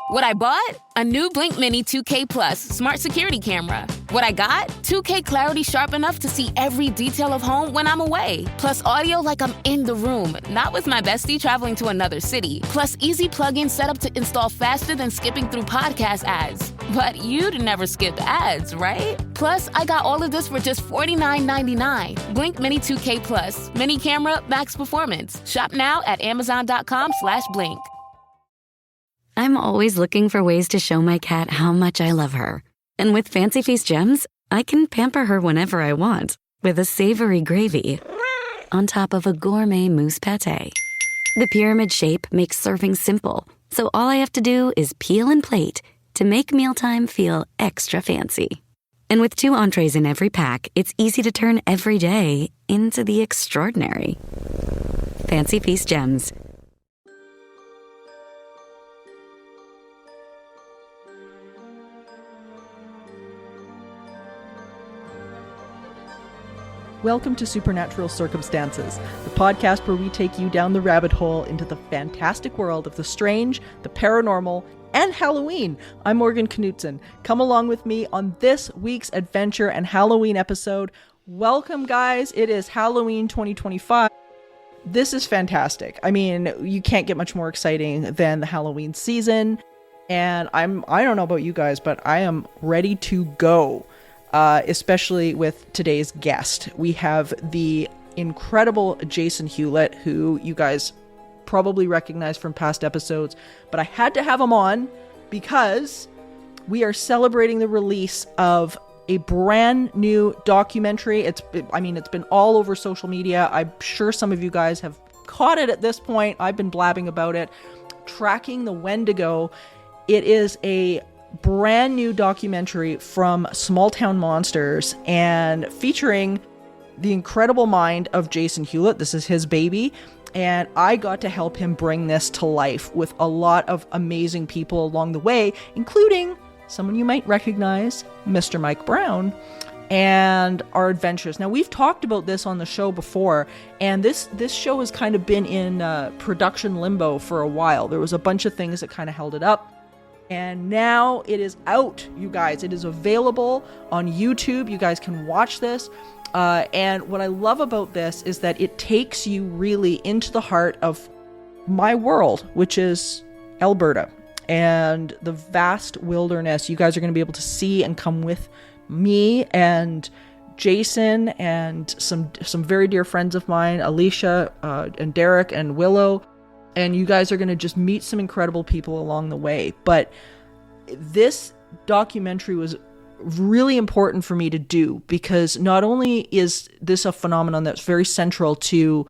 What I bought? A new Blink Mini 2K Plus smart security camera. What I got? 2K clarity sharp enough to see every detail of home when I'm away. Plus audio like I'm in the room, not with my bestie traveling to another city. Plus easy plug-in setup to install faster than skipping through podcast ads. But you'd never skip ads, right? Plus, I got all of this for just $49.99. Blink Mini 2K Plus. Mini camera, max performance. Shop now at amazon.com/blink. I'm always looking for ways to show my cat how much I love her. And with Fancy Feast gems, I can pamper her whenever I want with a savory gravy on top of a gourmet mousse pâté. The pyramid shape makes serving simple, so all I have to do is peel and plate to make mealtime feel extra fancy. And with 2 entrees in every pack, it's easy to turn every day into the extraordinary. Fancy Feast gems. Welcome to Supernatural Circumstances, the podcast where we take you down the rabbit hole into the fantastic world of the strange, the paranormal, and Halloween. I'm Morgan Knudsen. Come along with me on this week's adventure and Halloween episode. Welcome, guys. It is Halloween 2025. This is fantastic. I mean, you can't get much more exciting than the Halloween season. And I don't know about you guys, but I am ready to go. Especially with today's guest. We have the incredible Jason Hewlett, who you guys probably recognize from past episodes, but I had to have him on because we are celebrating the release of a brand new documentary. It's been all over social media. I'm sure some of you guys have caught it at this point. I've been blabbing about it. Tracking the Wendigo. It is a brand new documentary from Small Town Monsters and featuring the incredible mind of Jason Hewlett. This is his baby, and I got to help him bring this to life with a lot of amazing people along the way, including someone you might recognize, Mr. Mike Brown, and our adventures. Now, we've talked about this on the show before, and this show has kind of been in production limbo for a while. There was a bunch of things that kind of held it up. And now it is out, you guys. It is available on YouTube. You guys can watch this. And what I love about this is that it takes you really into the heart of my world, which is Alberta and the vast wilderness. You guys are going to be able to see and come with me and Jason and some very dear friends of mine, Alicia and Derek and Willow. And you guys are going to just meet some incredible people along the way. But this documentary was really important for me to do because not only is this a phenomenon that's very central to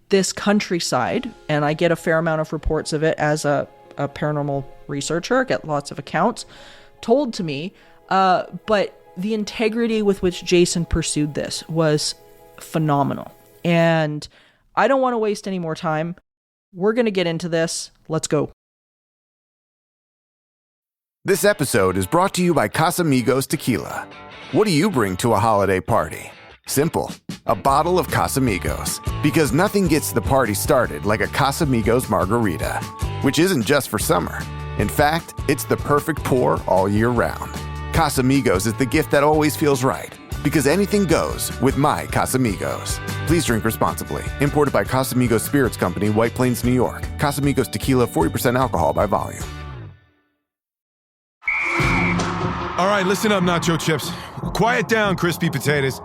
this countryside, and I get a fair amount of reports of it as a paranormal researcher, get lots of accounts told to me, but the integrity with which Jason pursued this was phenomenal. And I don't want to waste any more time. We're going to get into this. Let's go. This episode is brought to you by Casamigos Tequila. What do you bring to a holiday party? Simple. A bottle of Casamigos. Because nothing gets the party started like a Casamigos margarita, which isn't just for summer. In fact, it's the perfect pour all year round. Casamigos is the gift that always feels right. Because anything goes with my Casamigos. Please drink responsibly. Imported by Casamigos Spirits Company, White Plains, New York. Casamigos Tequila, 40% alcohol by volume. All right, listen up, nacho chips. Quiet down, crispy potatoes.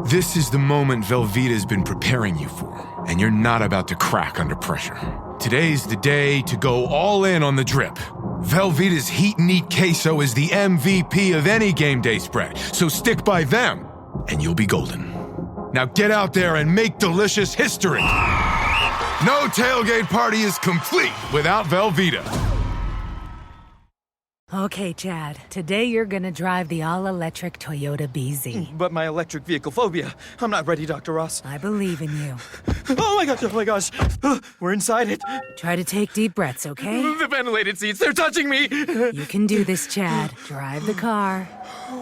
This is the moment Velveeta's been preparing you for, and you're not about to crack under pressure. Today's the day to go all in on the drip. Velveeta's Heat and Eat Queso is the MVP of any game day spread, so stick by them, and you'll be golden. Now get out there and make delicious history. No tailgate party is complete without Velveeta. Okay, Chad. Today you're gonna drive the all-electric Toyota BZ. But my electric vehicle phobia. I'm not ready, Dr. Ross. I believe in you. Oh my gosh. We're inside it. Try to take deep breaths, okay? The ventilated seats, they're touching me. You can do this, Chad. Drive the car.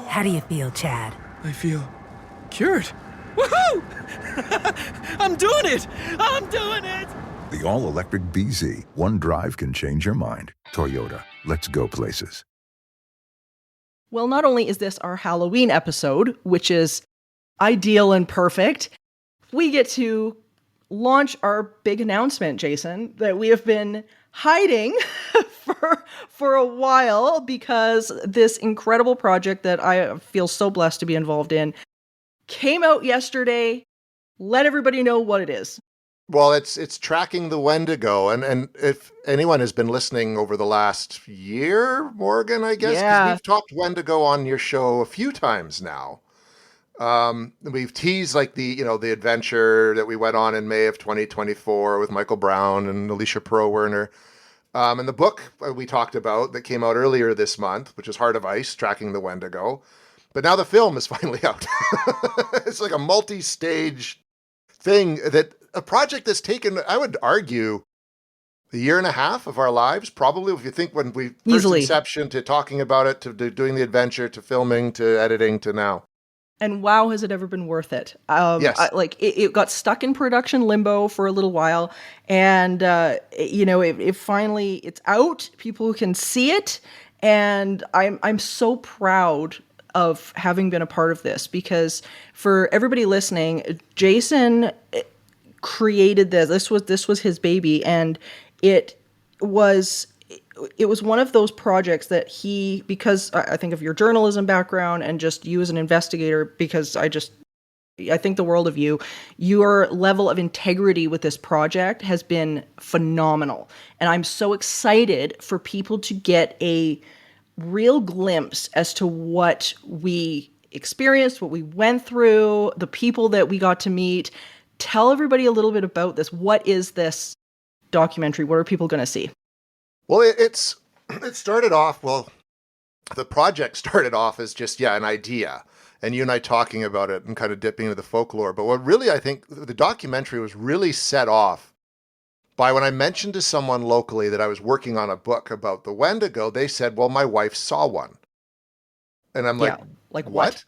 How do you feel, Chad? I feel cured. Woohoo! I'm doing it! The all-electric BZ. One drive can change your mind. Toyota, let's go places. Well, not only is this our Halloween episode, which is ideal and perfect, we get to launch our big announcement, Jason, that we have been hiding for a while because this incredible project that I feel so blessed to be involved in came out yesterday. Let everybody know what it is. Well, it's tracking the Wendigo, and if anyone has been listening over the last year, Morgan, I guess, 'cause we've talked Wendigo on your show a few times now. We've teased like the adventure that we went on in May of 2024 with Michael Brown and Alicia Perot-Werner. And the book we talked about that came out earlier this month, which is Heart of Ice, Tracking the Wendigo. But now the film is finally out. It's like a multi-stage thing, a project that's taken, I would argue, a year and a half of our lives, probably, if you think when we first inception to talking about it, to doing the adventure, to filming, to editing, to now. And wow, has it ever been worth it? Yes. It got stuck in production limbo for a little while, and it finally, it's out. People can see it, and I'm so proud of having been a part of this, because for everybody listening, Jason created this. This was his baby, and it was one of those projects that because I think of your journalism background and just you as an investigator, because I think the world of you, your level of integrity with this project has been phenomenal. And I'm so excited for people to get a real glimpse as to what we experienced, what we went through, the people that we got to meet. Tell everybody a little bit about this. What is this documentary? What are people going to see? Well, it started off, the project started off as just, an idea, and you and I talking about it and kind of dipping into the folklore. But what really, I think the documentary was really set off by when I mentioned to someone locally that I was working on a book about the Wendigo, they said, well, my wife saw one. And I'm like, what?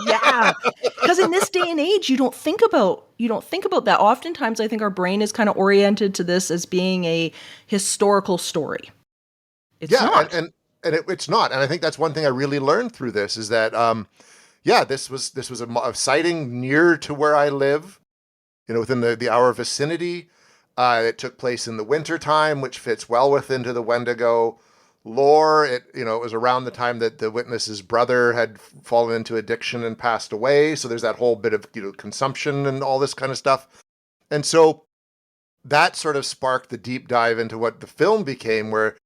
Yeah, because in this day and age, you don't think about that. Oftentimes, I think our brain is kind of oriented to this as being a historical story. It's not, and it's not. And I think that's one thing I really learned through this is that, this was a sighting near to where I live, within the hour vicinity. It took place in the winter time, which fits well into the Wendigo lore. It was around the time that the witness's brother had fallen into addiction and passed away. So there's that whole bit of, consumption and all this kind of stuff. And so that sort of sparked the deep dive into what the film became, where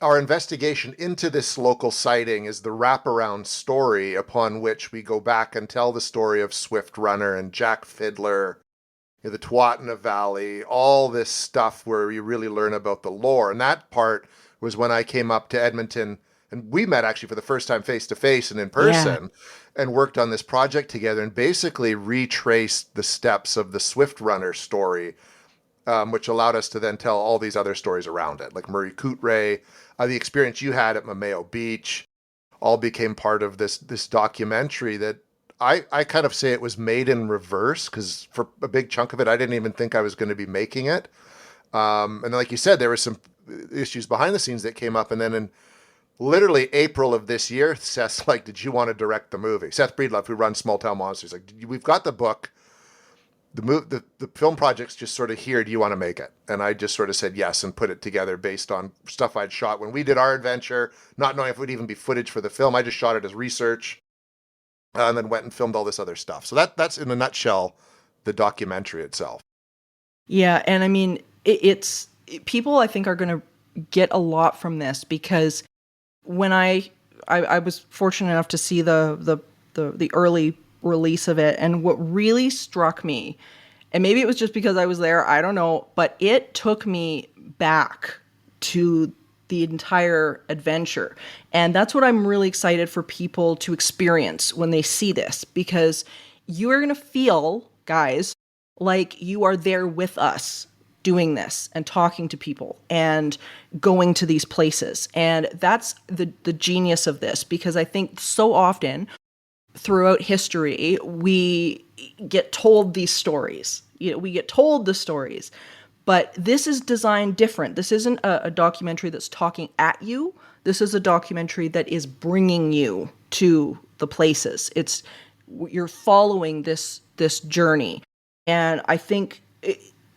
our investigation into this local sighting is the wraparound story upon which we go back and tell the story of Swift Runner and Jack Fiddler, the Tuatna Valley, all this stuff where you really learn about the lore. And that part was when I came up to Edmonton, and we met actually for the first time face-to-face and in person, and worked on this project together and basically retraced the steps of the Swift Runner story, which allowed us to then tell all these other stories around it, like Murray Coutray, the experience you had at Mameo Beach, all became part of this documentary that I kind of say it was made in reverse, because for a big chunk of it, I didn't even think I was going to be making it. And like you said, there were some issues behind the scenes that came up. And then in literally April of this year, Seth's like, did you want to direct the movie? Seth Breedlove, who runs Small Town Monsters, like, we've got the book. The film project's just sort of here. Do you want to make it? And I just sort of said yes and put it together based on stuff I'd shot when we did our adventure, not knowing if it would even be footage for the film. I just shot it as research and then went and filmed all this other stuff. So that's in a nutshell the documentary itself. Yeah, and I mean, people I think are going to get a lot from this, because when I was fortunate enough to see the early release of it, and what really struck me, and maybe it was just because I was there, I don't know, but it took me back to the entire adventure. And that's what I'm really excited for people to experience when they see this, because you are going to feel, guys, like you are there with us doing this and talking to people and going to these places. And that's the genius of this, because I think so often throughout history, we get told these stories, we get told the stories. But this is designed different. This isn't a documentary that's talking at you. This is a documentary that is bringing you to the places. You're following this journey, and I think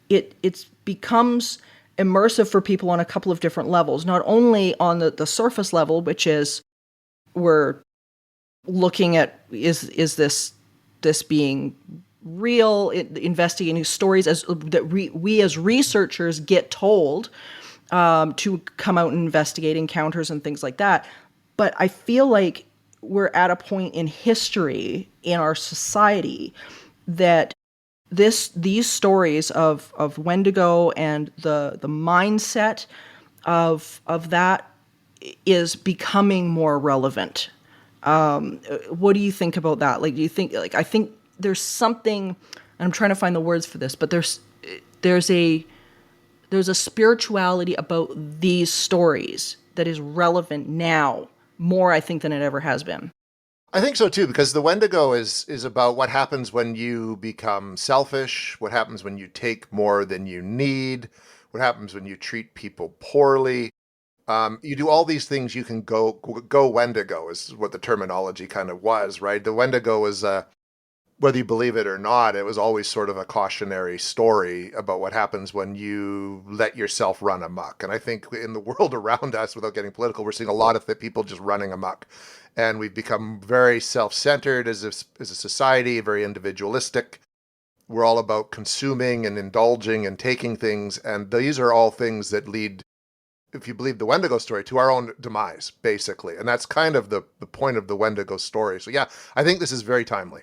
it becomes immersive for people on a couple of different levels. Not only on the surface level, which is we're looking at is this being real, investigating stories that we as researchers get told to come out and investigate encounters and things like that. But I feel like we're at a point in history in our society that these stories of Wendigo and the mindset of that is becoming more relevant. What do you think about that? Like, do you think, like, I think there's something, and I'm trying to find the words for this, but there's a spirituality about these stories that is relevant now more, I think, than it ever has been. I think so too, because the Wendigo is about what happens when you become selfish, what happens when you take more than you need, what happens when you treat people poorly. You do all these things, you can go Wendigo is what the terminology kind of was, right? The Wendigo was, whether you believe it or not, it was always sort of a cautionary story about what happens when you let yourself run amok. And I think in the world around us, without getting political, we're seeing a lot of people just running amok. And we've become very self-centered as a society, very individualistic. We're all about consuming and indulging and taking things. And these are all things that lead, if you believe the Wendigo story, to our own demise, basically. And that's kind of the point of the Wendigo story. So yeah, I think this is very timely,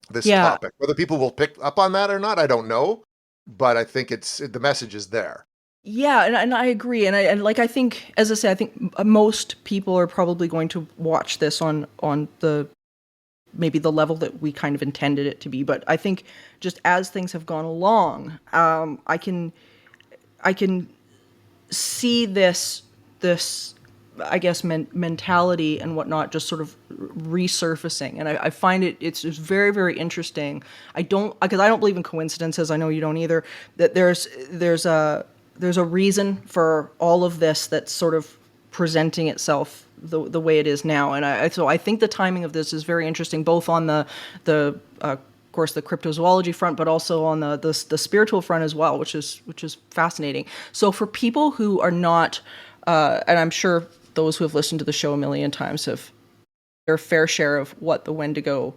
this topic. Whether people will pick up on that or not, I don't know. But I think the message is there. Yeah, and I agree. And I think, as I say, I think most people are probably going to watch this on the maybe the level that we kind of intended it to be. But I think just as things have gone along, I can see this I guess mentality and whatnot just sort of resurfacing, and I find it's just very, very interesting. Because I don't believe in coincidences. I know you don't either. That there's a reason for all of this that's sort of presenting itself the way it is now, and so I think the timing of this is very interesting, both on the of course the cryptozoology front, but also on the spiritual front as well, which is fascinating. So for people who are not, and I'm sure those who have listened to the show a million times have their fair share of what the Wendigo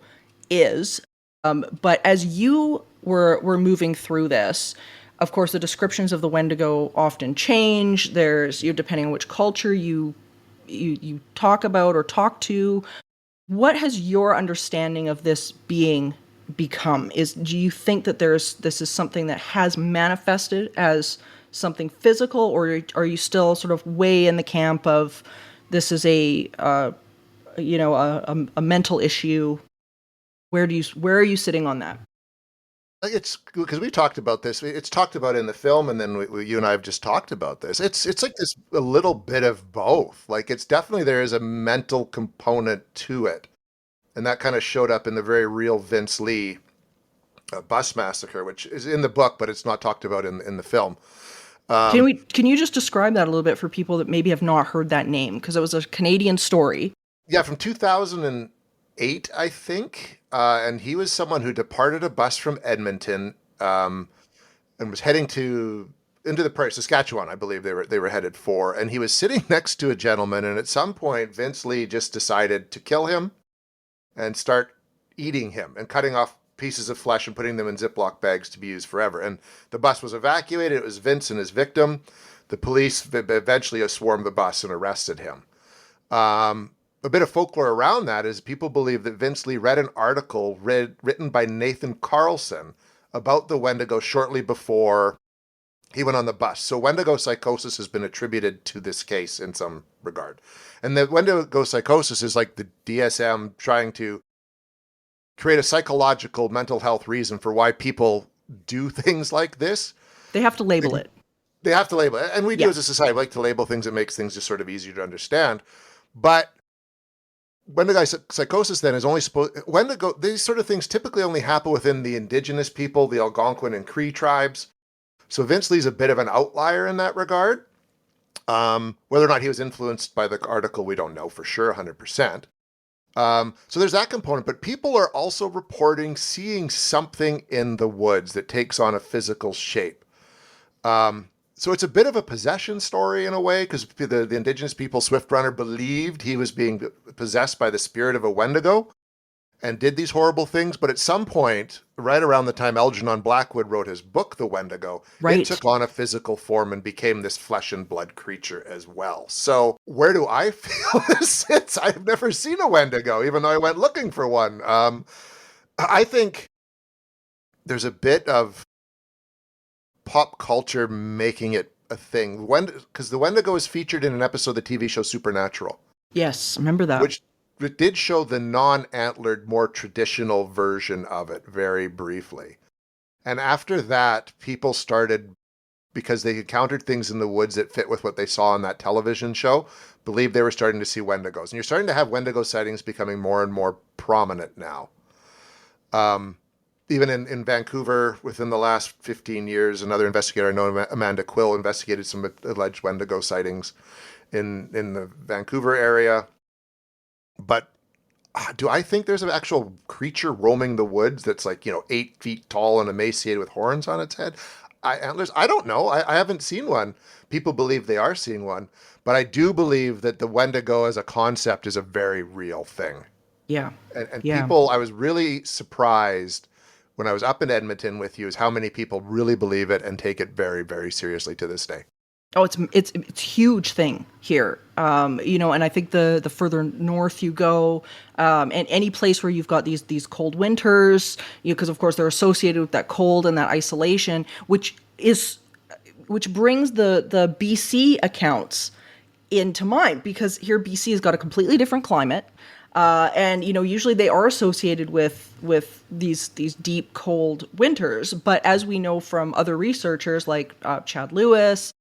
is, but as you were moving through this, of course, the descriptions of the Wendigo often change. There's, depending on which culture you talk about or talk to. What has your understanding of this being become? Do you think that this is something that has manifested as something physical, or are you still sort of way in the camp of this is a mental issue? Where are you sitting on that? It's because we talked about this. It's talked about in the film, and then you and I have just talked about this. It's like this a little bit of both. Like, it's definitely, there is a mental component to it, and that kind of showed up in the very real Vince Lee bus massacre, which is in the book, but it's not talked about in the film. Can you just describe that a little bit for people that maybe have not heard that name? Because it was a Canadian story. Yeah, from 2008, I think. And he was someone who departed a bus from Edmonton and was heading into the prairie, Saskatchewan, I believe they were headed for. And he was sitting next to a gentleman, and at some point, Vince Lee just decided to kill him and start eating him and cutting off pieces of flesh and putting them in Ziploc bags to be used forever. And the bus was evacuated. It was Vince and his victim. The police eventually swarmed the bus and arrested him. A bit of folklore around that is people believe that Vince Lee read an article written by Nathan Carlson about the Wendigo shortly before he went on the bus. So Wendigo psychosis has been attributed to this case in some regard. And the Wendigo psychosis is like the DSM trying to create a psychological mental health reason for why people do things like this. They have to label it. They have to label it. And we do as a society. We like to label things. It makes things just sort of easier to understand. But Wendigo psychosis then is only Wendigo, these sort of things typically only happen within the indigenous people, the Algonquin and Cree tribes. So Vince Lee's a bit of an outlier in that regard. Whether or not he was influenced by the article, we don't know for sure, 100%. So there's that component, but people are also reporting seeing something in the woods that takes on a physical shape. So it's a bit of a possession story in a way, because the indigenous people, Swift Runner, believed he was being possessed by the spirit of a Wendigo and did these horrible things. But at some point, right around the time Algernon Blackwood wrote his book, The Wendigo, it took on a physical form and became this flesh and blood creature as well. So where do I feel this sits? I've never seen a Wendigo, even though I went looking for one. I think there's a bit of pop culture making it a thing. Because the Wendigo is featured in an episode of the TV show Supernatural. Yes, remember that. Which it did show the non-antlered, more traditional version of it very briefly. And after that, people started, because they encountered things in the woods that fit with what they saw on that television show, believed they were starting to see Wendigos. And you're starting to have Wendigo sightings becoming more and more prominent now. Even in Vancouver, within the last 15 years, another investigator I know, Amanda Quill, investigated some alleged Wendigo sightings in the Vancouver area. But do I think there's an actual creature roaming the woods that's 8 feet tall and emaciated with horns on its head? Antlers? I don't know. I haven't seen one. People believe they are seeing one. But I do believe that the Wendigo as a concept is a very real thing. Yeah. And people, I was really surprised when I was up in Edmonton with you, is how many people really believe it and take it very, very seriously to this day. Oh, it's a huge thing here. And I think the further north you go, and any place where you've got these cold winters, because of course they're associated with that cold and that isolation, which brings the BC accounts into mind, because here BC has got a completely different climate. And usually they are associated with these deep cold winters. But as we know from other researchers like Chad Lewis,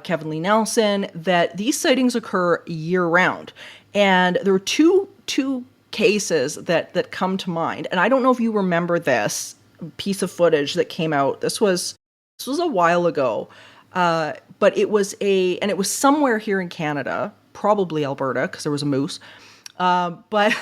Kevin Lee Nelson, that these sightings occur year round. And there were two cases that come to mind. And I don't know if you remember this piece of footage that came out. This was a while ago, but it was somewhere here in Canada, probably Alberta, because there was a moose. But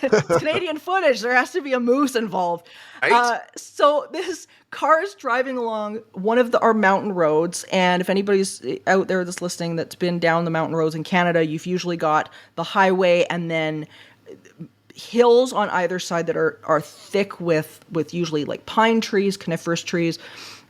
it's Canadian footage. There has to be a moose involved. Right? So this car is driving along one of our mountain roads. And if anybody's out there that's listening that's been down the mountain roads in Canada, you've usually got the highway and then hills on either side that are thick with usually like pine trees, coniferous trees,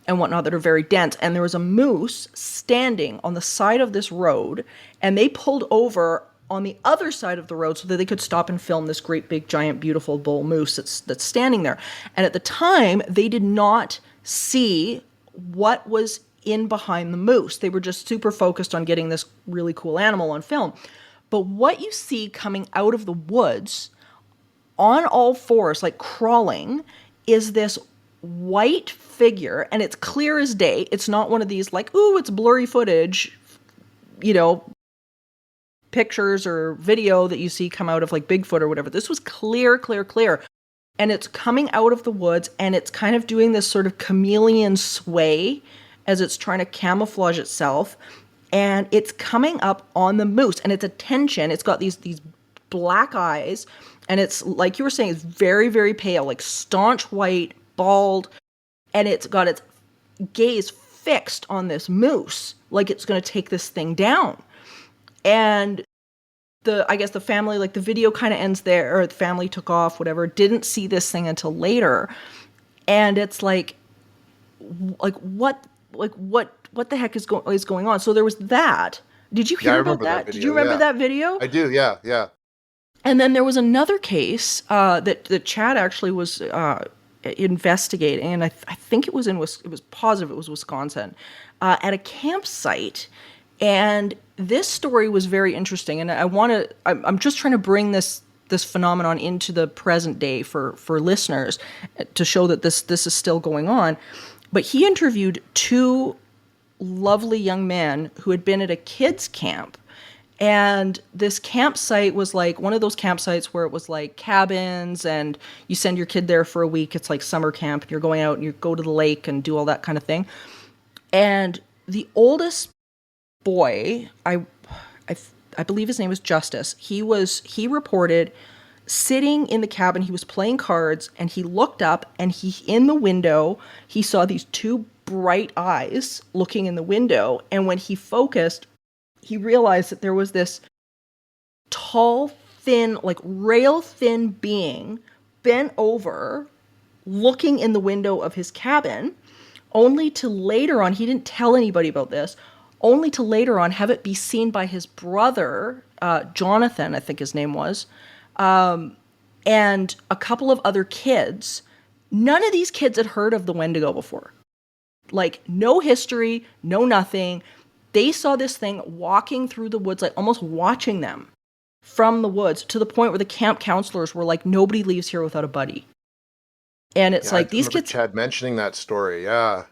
and whatnot that are very dense. And there was a moose standing on the side of this road, and they pulled over on the other side of the road so that they could stop and film this great big giant beautiful bull moose that's standing there. And at the time, they did not see what was in behind the moose. They were just super focused on getting this really cool animal on film. But what you see coming out of the woods on all fours, like crawling, is this white figure, and it's clear as day. It's not one of these like, ooh, it's blurry footage, pictures or video that you see come out of like Bigfoot or whatever. This was clear. And it's coming out of the woods, and it's kind of doing this sort of chameleon sway as it's trying to camouflage itself. And it's coming up on the moose, and its attention, it's got these black eyes, and it's, like you were saying, it's very, very pale, like staunch white, bald, and it's got its gaze fixed on this moose, like it's going to take this thing down. And I guess the family, like the video kind of ends there, or the family took off, whatever, didn't see this thing until later. And it's like what the heck is going on? So there was that. Did you hear about that? Did you remember that video? I do. Yeah. And then there was another case that Chad actually was investigating, and I think it was positive it was Wisconsin, at a campsite. And this story was very interesting, and I'm just trying to bring this phenomenon into the present day for listeners to show that this is still going on. But he interviewed two lovely young men who had been at a kids camp, And this campsite was like one of those campsites where it was like cabins and you send your kid there for a week. It's like summer camp and you're going out and you go to the lake and do all that kind of thing. And the oldest boy, I believe his name was Justice. He reported sitting in the cabin, he was playing cards and he looked up and in the window, he saw these two bright eyes looking in the window. And when he focused, he realized that there was this tall, thin, like rail thin being bent over, looking in the window of his cabin, only to later on, he didn't tell anybody about this, only to later on have it be seen by his brother, Jonathan, I think his name was, and a couple of other kids. None of these kids had heard of the Wendigo before. Like, no history, no nothing. They saw this thing walking through the woods, like almost watching them from the woods, to the point where the camp counselors were like, nobody leaves here without a buddy. And it's like, these kids... Chad mentioning that story, yeah.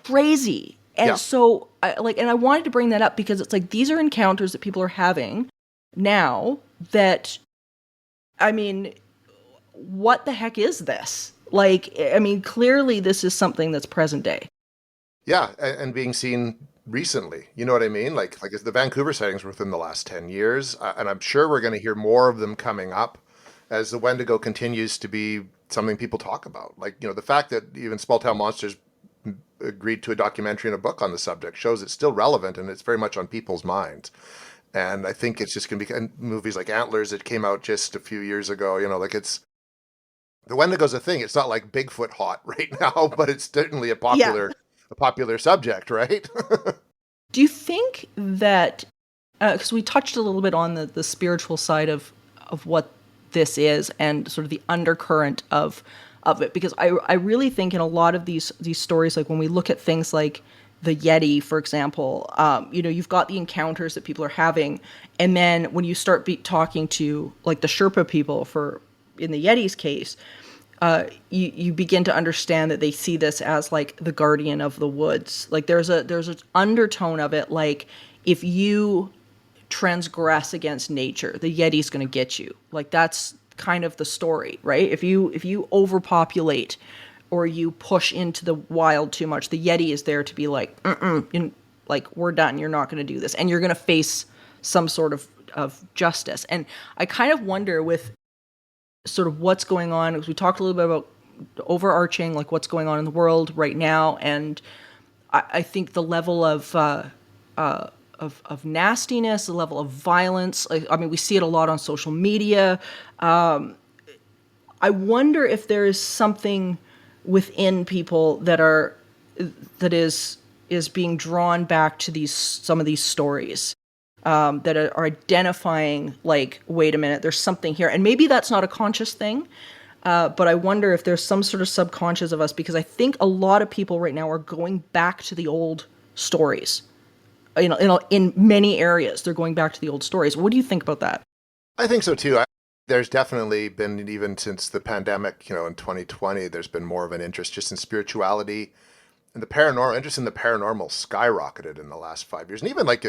Crazy. And so, I wanted to bring that up because it's like, these are encounters that people are having now that, I mean, what the heck is this? Like, I mean, clearly this is something that's present day. Yeah, and being seen recently, you know what I mean? Like the Vancouver sightings were within the last 10 years, and I'm sure we're going to hear more of them coming up as the Wendigo continues to be something people talk about. Like, you know, the fact that even Small Town Monsters agreed to a documentary and a book on the subject shows it's still relevant and it's very much on people's minds. And I think it's just going to be, and movies like Antlers that came out just a few years ago, you know, like the Wendigo's a thing. It's not like Bigfoot hot right now, but it's certainly a popular subject, right? Do you think that, because we touched a little bit on the spiritual side of what this is and sort of the undercurrent of it, because I really think in a lot of these stories, like when we look at things like the Yeti, for example, you know, you've got the encounters that people are having, and then when you start talking to like the Sherpa people, in the Yeti's case, you begin to understand that they see this as like the guardian of the woods. Like there's an undertone of it, like if you transgress against nature, the Yeti's going to get you. Like that's kind of the story, right? If you overpopulate or you push into the wild too much, the Yeti is there to be like, like we're done. You're not going to do this, and you're going to face some sort of justice. And I kind of wonder with sort of what's going on, because we talked a little bit about the overarching, like what's going on in the world right now, and I think the level of nastiness, the level of violence. I mean, we see it a lot on social media. I wonder if there is something within people that is being drawn back to some of these stories. That are identifying, like, wait a minute, there's something here. And maybe that's not a conscious thing, but I wonder if there's some sort of subconscious of us, because I think a lot of people right now are going back to the old stories. You know, in many areas, they're going back to the old stories. What do you think about that? I think so, too. There's definitely been, even since the pandemic, you know, in 2020, there's been more of an interest just in spirituality. And the paranormal, interest in the paranormal skyrocketed in the last 5 years. And even like,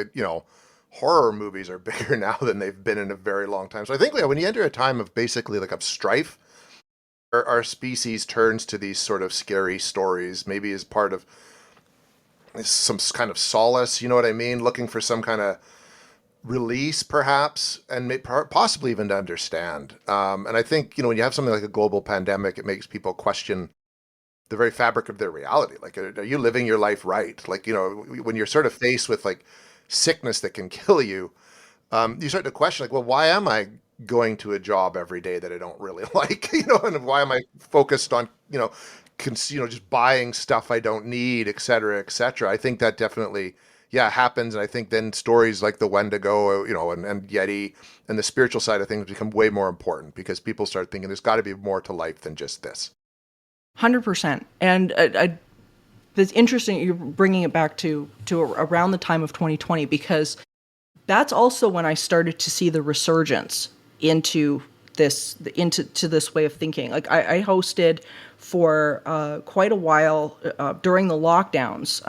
horror movies are bigger now than they've been in a very long time. So I think when you enter a time of basically like of strife, our species turns to these sort of scary stories, maybe as part of some kind of solace, you know what I mean? Looking for some kind of release, perhaps, and possibly even to understand. And I think, you know, when you have something like a global pandemic, it makes people question the very fabric of their reality. Like, are you living your life right? Like, you know, when you're sort of faced with like sickness that can kill you, you start to question, like, well, why am I going to a job every day that I don't really like? You know, and why am I focused on, just buying stuff I don't need, et cetera, et cetera. I think that definitely, happens. And I think then stories like the Wendigo, and Yeti and the spiritual side of things become way more important, because people start thinking there's got to be more to life than just this. 100%. And it's interesting you're bringing it back to around the time of 2020, because that's also when I started to see the resurgence into this way of thinking. Like I hosted for quite a while during the lockdowns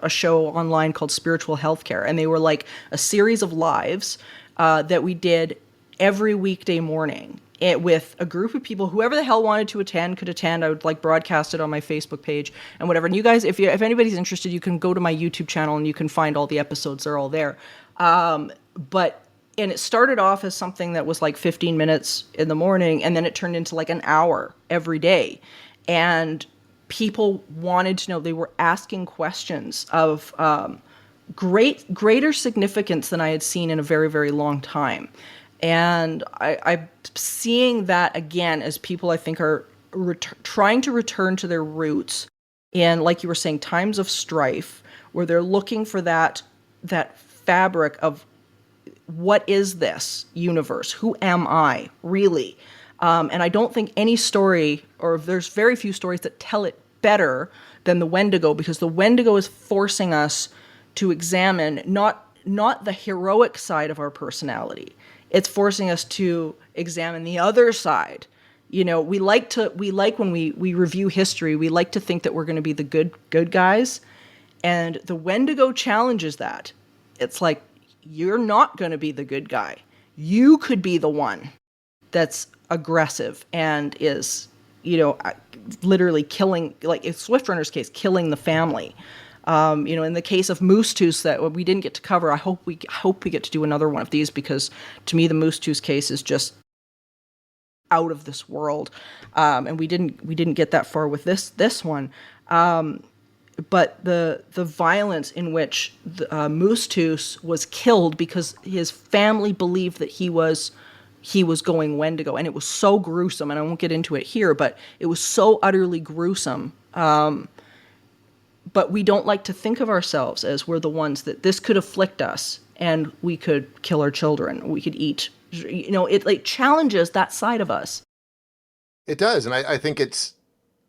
a show online called Spiritual Healthcare, and they were like a series of lives that we did every weekday morning with a group of people. Whoever the hell wanted to attend could attend. I would like broadcast it on my Facebook page and whatever. And you guys, if anybody's interested, you can go to my YouTube channel and you can find all the episodes. They're all there. And it started off as something that was like 15 minutes in the morning, and then it turned into like an hour every day. And people wanted to know, they were asking questions of greater significance than I had seen in a very, very long time. And I'm seeing that again as people, I think, are trying to return to their roots in, like you were saying, times of strife, where they're looking for that fabric of, what is this universe? Who am I, really? And I don't think any story, or there's very few stories that tell it better than the Wendigo, because the Wendigo is forcing us to examine not the heroic side of our personality. It's forcing us to examine the other side. You know, we like when we review history, we like to think that we're going to be the good guys, and the Wendigo challenges that. It's like, you're not going to be the good guy. You could be the one that's aggressive and is, literally killing, like in Swift Runner's case, killing the family. In the case of Moose Tooth that we didn't get to cover, I hope we get to do another one of these, because to me the Moose Tooth case is just out of this world, and we didn't get that far with this one. But the violence in which Moose Tooth was killed because his family believed that he was going Wendigo, and it was so gruesome, and I won't get into it here, but it was so utterly gruesome. But we don't like to think of ourselves as we're the ones that this could afflict us, and we could kill our children, we could eat. It like challenges that side of us. It does, and I think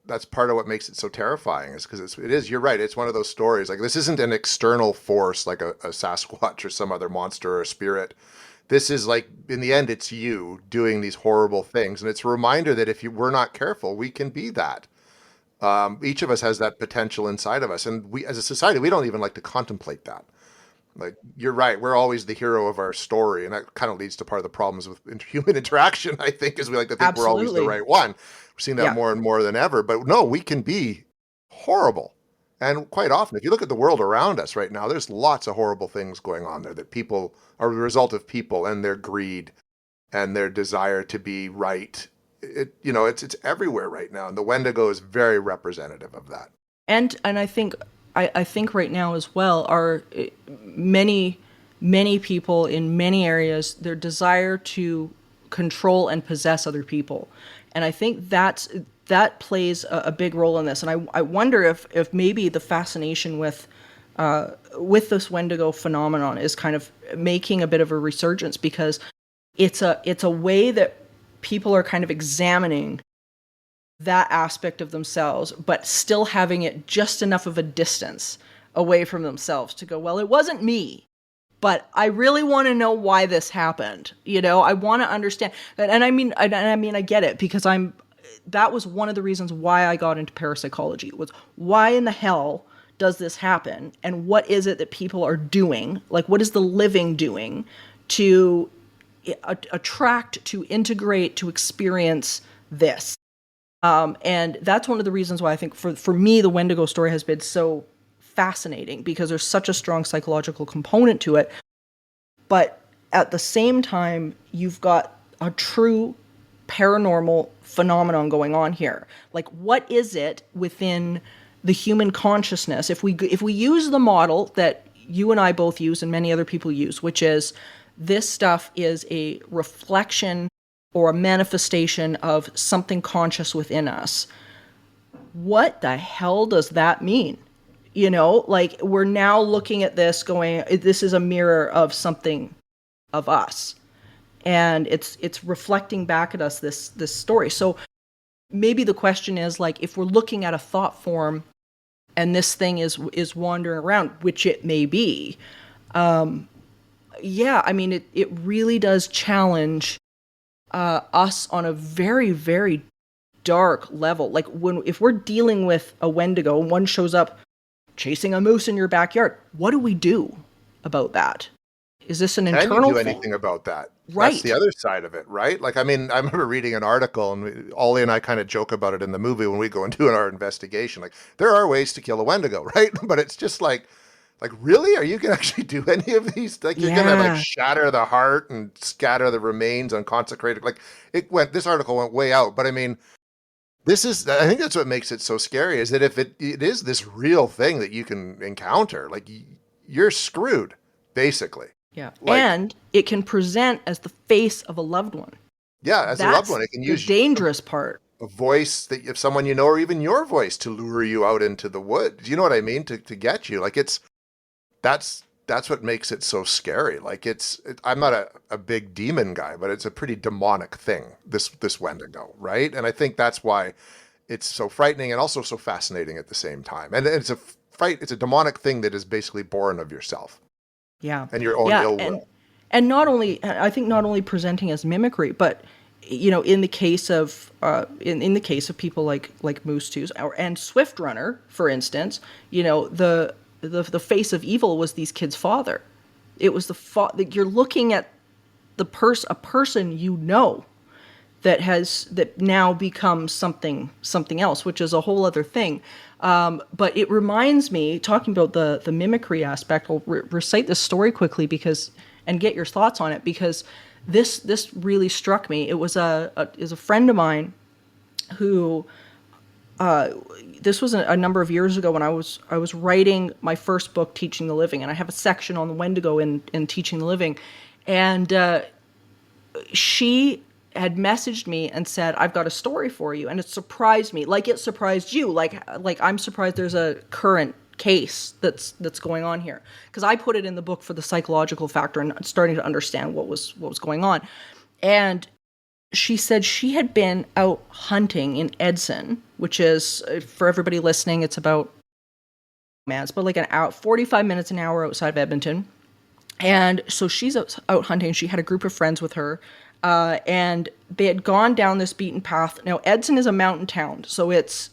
that's part of what makes it so terrifying, is because it is, you're right, it's one of those stories. Like, this isn't an external force like a Sasquatch or some other monster or a spirit. This is like, in the end, it's you doing these horrible things. And it's a reminder that if we're not careful, we can be that. Each of us has that potential inside of us. And we, as a society, we don't even like to contemplate that. Like, you're right, we're always the hero of our story. And that kind of leads to part of the problems with human interaction, I think, is we like to think we're always the right one. We're seeing that more and more than ever. But no, we can be horrible. And quite often, if you look at the world around us right now, there's lots of horrible things going on there that people are the result of people and their greed and their desire to be right. It's everywhere right now. And the Wendigo is very representative of that. And I think right now as well are many people in many areas, their desire to control and possess other people. And I think that plays a big role in this. And I wonder if maybe the fascination with this Wendigo phenomenon is kind of making a bit of a resurgence, because it's a way that people are kind of examining that aspect of themselves, but still having it just enough of a distance away from themselves to go, well, it wasn't me, but I really want to know why this happened. I want to understand. And I mean, I get it, because that was one of the reasons why I got into parapsychology, was why in the hell does this happen? And what is it that people are doing? Like, what is the living doing to attract, to integrate, to experience this? And that's one of the reasons why I think for me, the Wendigo story has been so fascinating, because there's such a strong psychological component to it. But at the same time, you've got a true paranormal phenomenon going on here. Like, what is it within the human consciousness? If we use the model that you and I both use and many other people use, which is this stuff is a reflection or a manifestation of something conscious within us. What the hell does that mean? Like, we're now looking at this going, this is a mirror of something of us. And it's reflecting back at us this story. So maybe the question is, like, if we're looking at a thought form and this thing is wandering around, which it may be, it really does challenge us on a very, very dark level. Like, if we're dealing with a Wendigo and one shows up chasing a moose in your backyard, what do we do about that? Is this an Can internal you do thing? anything about that? Right. That's the other side of it, right? Like, I mean, I remember reading an article, and Ollie and I kind of joke about it in the movie when we go into our investigation. Like, there are ways to kill a Wendigo, right? But it's just like, really? Are you going to actually do any of these? Like, you're going to like shatter the heart and scatter the remains unconsecrated. Like, this article went way out. But I mean, I think that's what makes it so scary, is that if it is this real thing that you can encounter, like, you're screwed, basically. Yeah. Like, and it can present as the face of a loved one. Yeah, as a loved one. It can use the dangerous part. A voice that of someone you know, or even your voice, to lure you out into the woods. You know what I mean? To get you. Like, that's what makes it so scary. Like, I'm not a big demon guy, but it's a pretty demonic thing, this Wendigo, right? And I think that's why it's so frightening and also so fascinating at the same time. And it's a demonic thing that is basically born of yourself. Yeah. And your own ill will. And not only presenting as mimicry, but in the case of in the case of people like Moose Tooth and Swift Runner, for instance, the face of evil was these kids' father. It was that you're looking at a person that now becomes something else, which is a whole other thing. But it reminds me, talking about the mimicry aspect, I'll recite this story quickly and get your thoughts on it, because this really struck me. It was a friend of mine who, this was a number of years ago when I was writing my first book, Teaching the Living, and I have a section on the Wendigo in Teaching the Living, and she had messaged me and said, "I've got a story for you," and it surprised me, like it surprised you, like I'm surprised there's a current case that's going on here, because I put it in the book for the psychological factor and starting to understand what was going on. And she said she had been out hunting in Edson, which is, for everybody listening, it's about, but like an hour, 45 minutes, an hour outside of Edmonton. And so she's out hunting. She had a group of friends with her. And they had gone down this beaten path. Now, Edson is a mountain town, so it's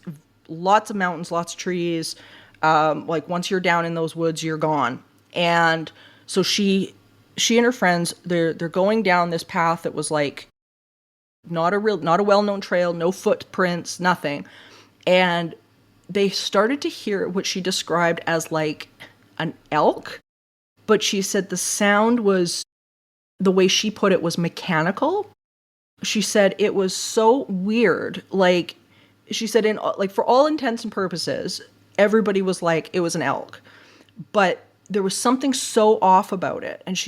lots of mountains, lots of trees. Like, once you're down in those woods, you're gone. And so she and her friends, they're going down this path that was like not a well-known trail, no footprints, nothing. And they started to hear what she described as like an elk, but she said the sound was, the way she put it, was mechanical. She said it was so weird. Like, she said, for all intents and purposes, everybody was like, it was an elk. But there was something so off about it. And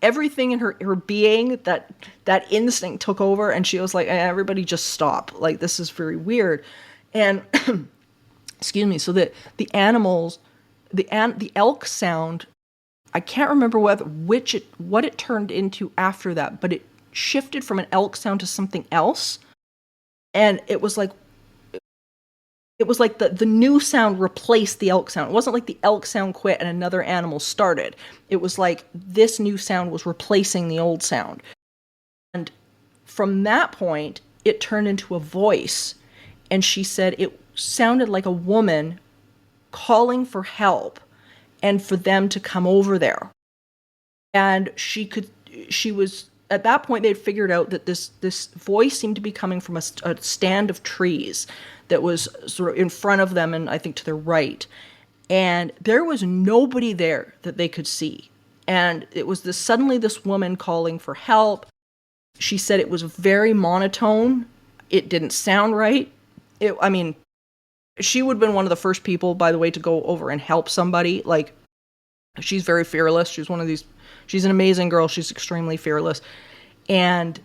everything in her being, that instinct took over, and she was like, everybody just stop. Like, this is very weird. And, excuse me, so the animals, the elk sound, I can't remember what it turned into after that, but it shifted from an elk sound to something else. And it was like the new sound replaced the elk sound. It wasn't like the elk sound quit and another animal started. It was like this new sound was replacing the old sound. And from that point, it turned into a voice. And she said it sounded like a woman calling for help and for them to come over there. And she was, at that point, they'd figured out that this voice seemed to be coming from a stand of trees that was sort of in front of them, and I think to their right. And there was nobody there that they could see. And it was suddenly this woman calling for help. She said it was very monotone. It didn't sound right. She would have been one of the first people, by the way, to go over and help somebody. Like, she's very fearless. She's an amazing girl. She's extremely fearless. And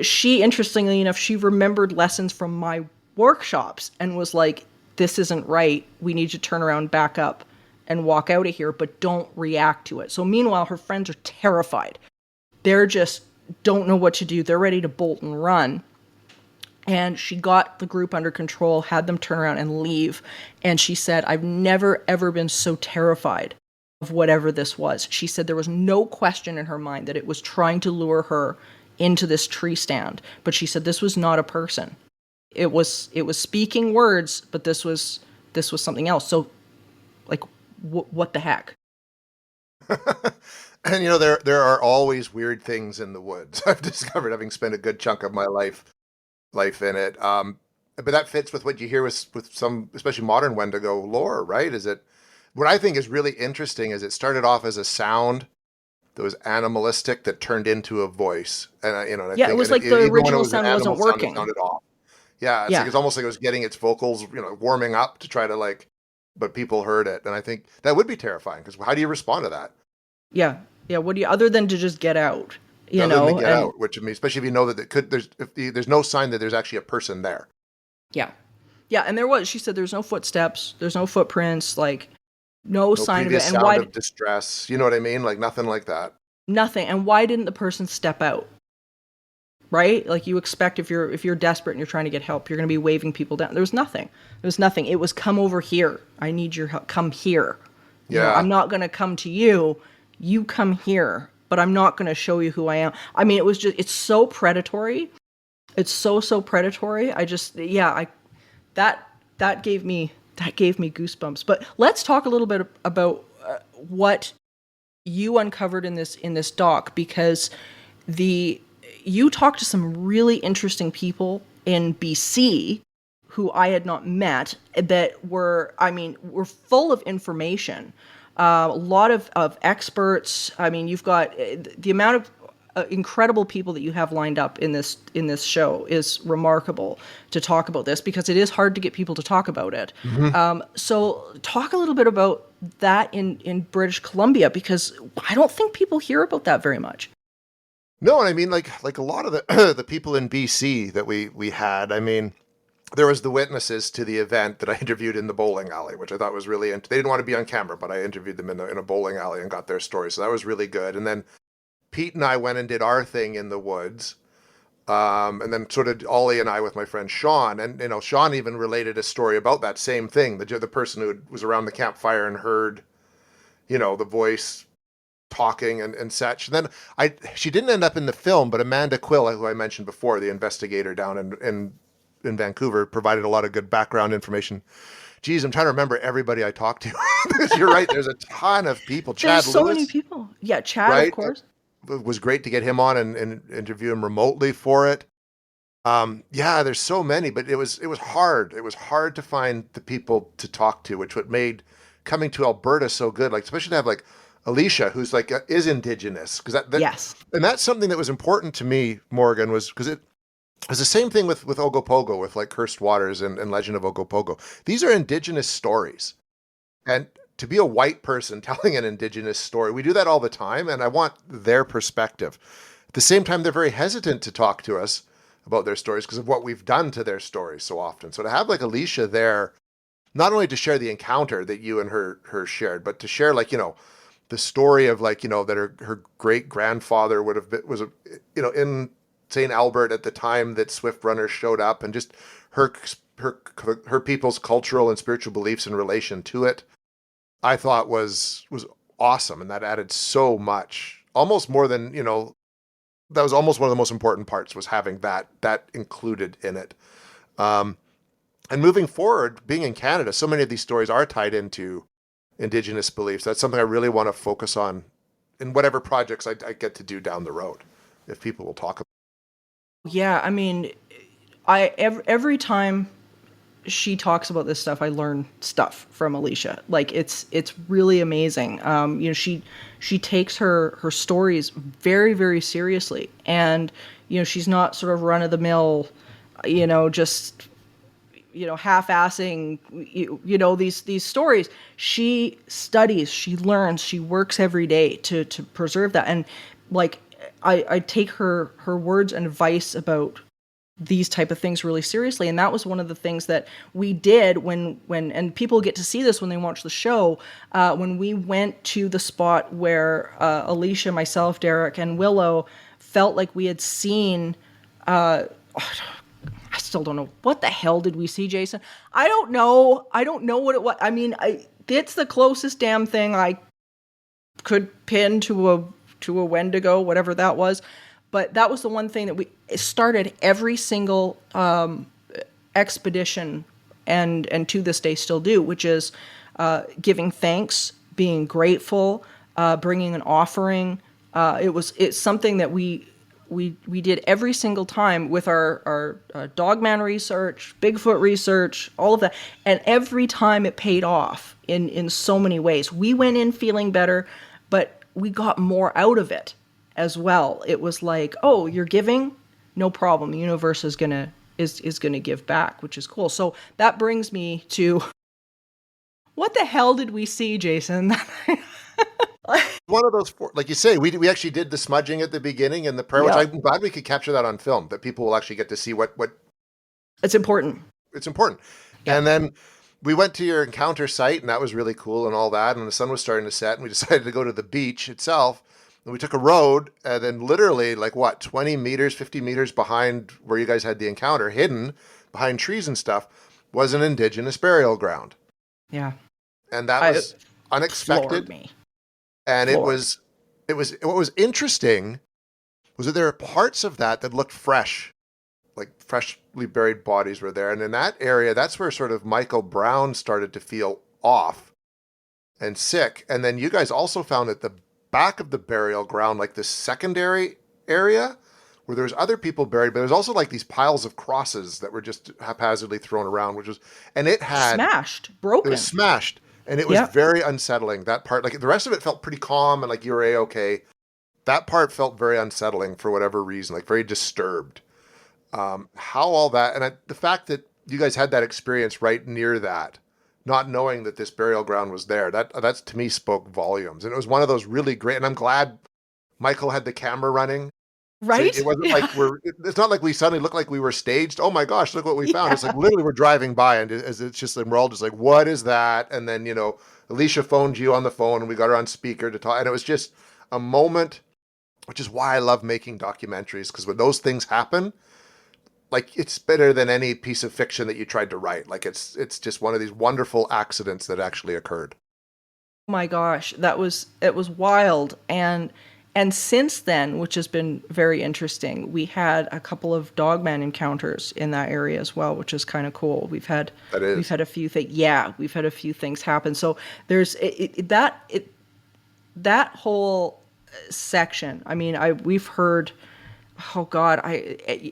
she, interestingly enough, she remembered lessons from my workshops and was like, this isn't right. We need to turn around, back up, and walk out of here, but don't react to it. So meanwhile, her friends are terrified. They're just don't know what to do. They're ready to bolt and run. And she got the group under control, had them turn around and leave. And she said, I've never, ever been so terrified of whatever this was. She said there was no question in her mind that it was trying to lure her into this tree stand. But she said this was not a person. It was speaking words, but this was something else. So, like, what the heck? And there are always weird things in the woods. I've discovered, having spent a good chunk of my life in it. But that fits with what you hear with some, especially modern Wendigo lore, right? Is it what I think is really interesting is it started off as a sound that was animalistic that turned into a voice, and I think it was like the original sound wasn't working. It sounded off. Yeah, it's almost like it was getting its vocals, warming up to try to but people heard it, and I think that would be terrifying because how do you respond to that? Yeah. What do you, other than to just get out? Get out, which I mean, especially if you know that there's no sign that there's actually a person there. Yeah, and she said there's no footsteps, there's no footprints, no sign of it, and sound of distress. You know what I mean? Nothing like that. Nothing. And why didn't the person step out? Right? You expect if you're desperate and you're trying to get help, you're going to be waving people down. There was nothing. It was come over here. I need your help. Come here. Yeah. I'm not going to come to you. You come here, but I'm not going to show you who I am. I mean, it's so predatory. It's so predatory. That gave me goosebumps. But let's talk a little bit about what you uncovered in this doc, because you talked to some really interesting people in BC who I had not met that were full of information. A lot of experts. I mean, you've got the amount of incredible people that you have lined up in this show is remarkable to talk about this, because it is hard to get people to talk about it. Mm-hmm. So talk a little bit about that in British Columbia, because I don't think people hear about that very much. No, and I mean, like a lot of the people in BC that we had, I mean, there was the witnesses to the event that I interviewed in the bowling alley, which I thought was really, they didn't want to be on camera, but I interviewed them in a bowling alley and got their stories. So that was really good. And then Pete and I went and did our thing in the woods. And then sort of Ollie and I with my friend Sean. And, Sean even related a story about that same thing. The person who was around the campfire and heard, the voice talking and such. And then she didn't end up in the film, but Amanda Quill, who I mentioned before, the investigator down in Vancouver, provided a lot of good background information. Geez, I'm trying to remember everybody I talked to. You're right. There's a ton of people. There's so many people. Yeah, Chad, right? Of course. It was great to get him on and interview him remotely for it. There's so many, but it was hard. It was hard to find the people to talk to, which what made coming to Alberta so good. Especially to have Alicia, who's is Indigenous, because yes, and that's something that was important to me, Morgan, was because it was the same thing with Ogopogo, with Cursed Waters and Legend of Ogopogo. These are Indigenous stories, and to be a white person telling an Indigenous story, we do that all the time, and I want their perspective. At the same time, they're very hesitant to talk to us about their stories because of what we've done to their stories so often. So to have Alicia there, not only to share the encounter that you and her shared, but to share the story of that her great grandfather was in St. Albert at the time that Swift Runners showed up, and just her people's cultural and spiritual beliefs in relation to it, I thought was awesome. And that added so much, almost more than, that was almost one of the most important parts, was having that included in it. And moving forward, being in Canada, so many of these stories are tied into Indigenous beliefs. That's something I really want to focus on in whatever projects I get to do down the road, if people will talk about it. Yeah, I mean, every time she talks about this stuff, I learn stuff from Alicia. It's really amazing. She takes her stories very, very seriously, and she's not sort of run of the mill, just half-assing these stories. She studies, she learns, she works every day to preserve that. And I take her words and advice about these type of things really seriously. And that was one of the things that we did when and people get to see this when they watch the show, when we went to the spot where Alicia, myself, Derek, and Willow felt like we had seen I still don't know. What the hell did we see, Jason? I don't know what it was. I mean, it's the closest damn thing I could pin to a Wendigo, whatever that was. But that was the one thing that we started every single expedition, and to this day still do, which is giving thanks, being grateful, bringing an offering. It's something that we did every single time with our Dogman research, Bigfoot research, all of that. And every time it paid off in so many ways. We went in feeling better, but we got more out of it as well. It was like, oh, you're giving? No problem. The universe is gonna give back, which is cool. So that brings me to, what the hell did we see, Jason? One of those, like you say, we actually did the smudging at the beginning and the prayer, which I'm glad we could capture that on film, that people will actually get to see what it's important. It's important. Yeah. And then we went to your encounter site, and that was really cool and all that. And the sun was starting to set, and we decided to go to the beach itself. And we took a road, and then literally, 20 meters, 50 meters behind where you guys had the encounter, hidden behind trees and stuff, was an indigenous burial ground. Yeah. And that was unexpected. Me. And it was what was interesting was that there are parts of that looked fresh, like freshly buried bodies were there. And in that area, that's where sort of Michael Brown started to feel off and sick. And then you guys also found at the back of the burial ground, like this secondary area where there was other people buried, but there's also like these piles of crosses that were just haphazardly thrown around, and it had broken. It was smashed. And it was very unsettling. That part, like the rest of it felt pretty calm and like you were A-okay. That part felt very unsettling for whatever reason, like very disturbed. How all that, and the fact that you guys had that experience right near that, not knowing that this burial ground was there, that's to me spoke volumes. And it was one of those really great, and I'm glad Michael had the camera running. Right? So it wasn't like it's not like we suddenly looked like we were staged. Oh my gosh, look what we found. It's like literally we're driving by and it's just like, we're all just like, what is that? And then, Alicia phoned you on the phone and we got her on speaker to talk. And it was just a moment, which is why I love making documentaries, because when those things happen, like it's better than any piece of fiction that you tried to write. Like it's just one of these wonderful accidents that actually occurred. Oh my gosh, it was wild. And since then, which has been very interesting, we had a couple of Dogman encounters in that area as well, which is kind of cool. We've had a few things. Yeah, we've had a few things happen. So there's that whole section. I mean, we've heard, oh God,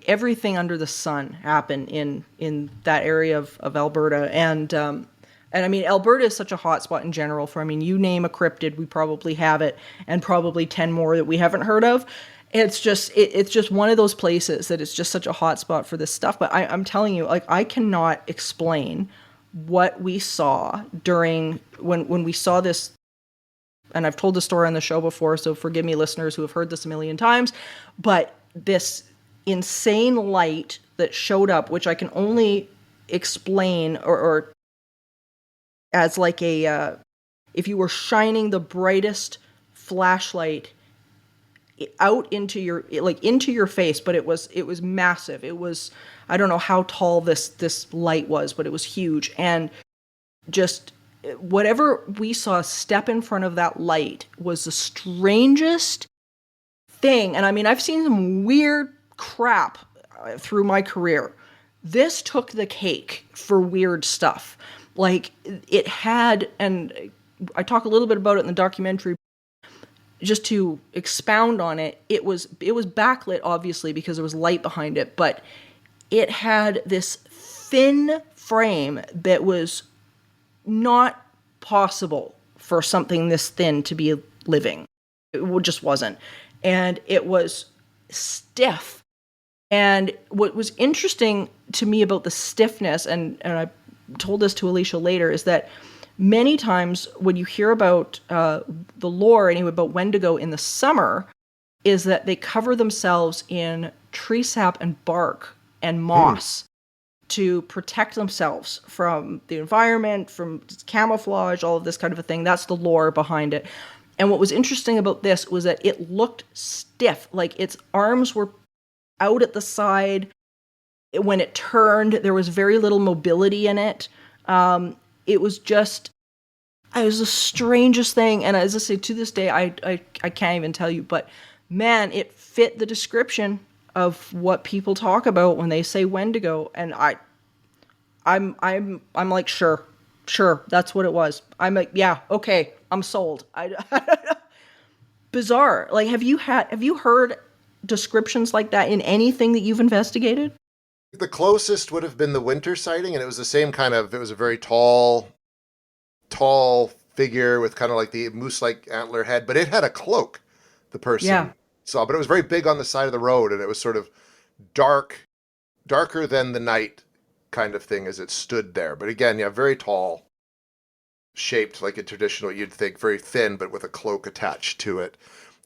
everything under the sun happen in that area of Alberta, and I mean, Alberta is such a hot spot in general you name a cryptid, we probably have it, and probably 10 more that we haven't heard of. It's just one of those places that it's just such a hot spot for this stuff. But I'm telling you, like, I cannot explain what we saw during when we saw this. And I've told the story on the show before, so forgive me, listeners who have heard this a million times. But this insane light that showed up, which I can only explain or as like if you were shining the brightest flashlight out into your face, but it was massive. It was, I don't know how tall this light was, but it was huge. And just whatever we saw step in front of that light was the strangest thing. And I mean, I've seen some weird crap through my career. This took the cake for weird stuff. Like it had, and I talk a little bit about it in the documentary, just to expound on it. It was backlit, obviously, because there was light behind it, but it had this thin frame that was not possible for something this thin to be living. It just wasn't. And it was stiff. And what was interesting to me about the stiffness, and I told this to Alicia later, is that many times when you hear about the lore anyway about Wendigo in the summer, is that they cover themselves in tree sap and bark and moss to protect themselves from the environment, from camouflage, all of this kind of a thing. That's the lore behind it. And what was interesting about this was that it looked stiff, like its arms were out at the side. When it turned, there was very little mobility in it. It was the strangest thing. And as I say, to this day, I can't even tell you, but man, it fit the description of what people talk about when they say Wendigo. And I'm like, sure, that's what it was. I'm like, yeah, okay, I'm sold. bizarre. Like, have you heard descriptions like that in anything that you've investigated? The closest would have been the winter sighting, and it was the same kind of, it was a very tall figure with kind of like the moose-like antler head, but it had a cloak, the person saw, but it was very big on the side of the road, and it was sort of darker than the night kind of thing as it stood there. But again, very tall, shaped like a traditional, you'd think, very thin, but with a cloak attached to it.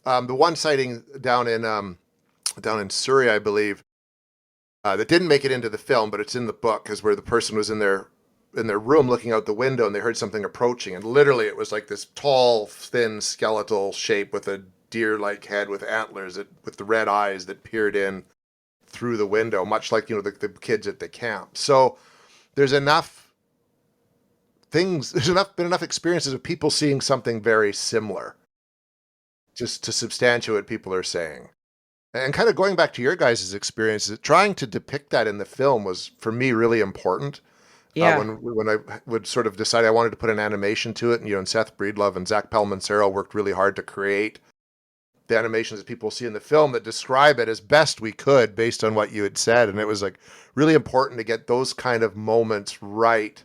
The one sighting down in Surrey, I believe, that didn't make it into the film, but it's in the book, is where the person was in their room looking out the window, and they heard something approaching, and literally it was like this tall, thin, skeletal shape with a deer-like head with antlers with the red eyes that peered in through the window, much like the kids at the camp. So there's been enough experiences of people seeing something very similar, just to substantiate what people are saying. And kind of going back to your guys' experiences, trying to depict that in the film was, for me, really important. Yeah. When I would sort of decide I wanted to put an animation to it, and Seth Breedlove and Zach Palmancero worked really hard to create the animations that people see in the film that describe it as best we could based on what you had said. And it was like really important to get those kind of moments right,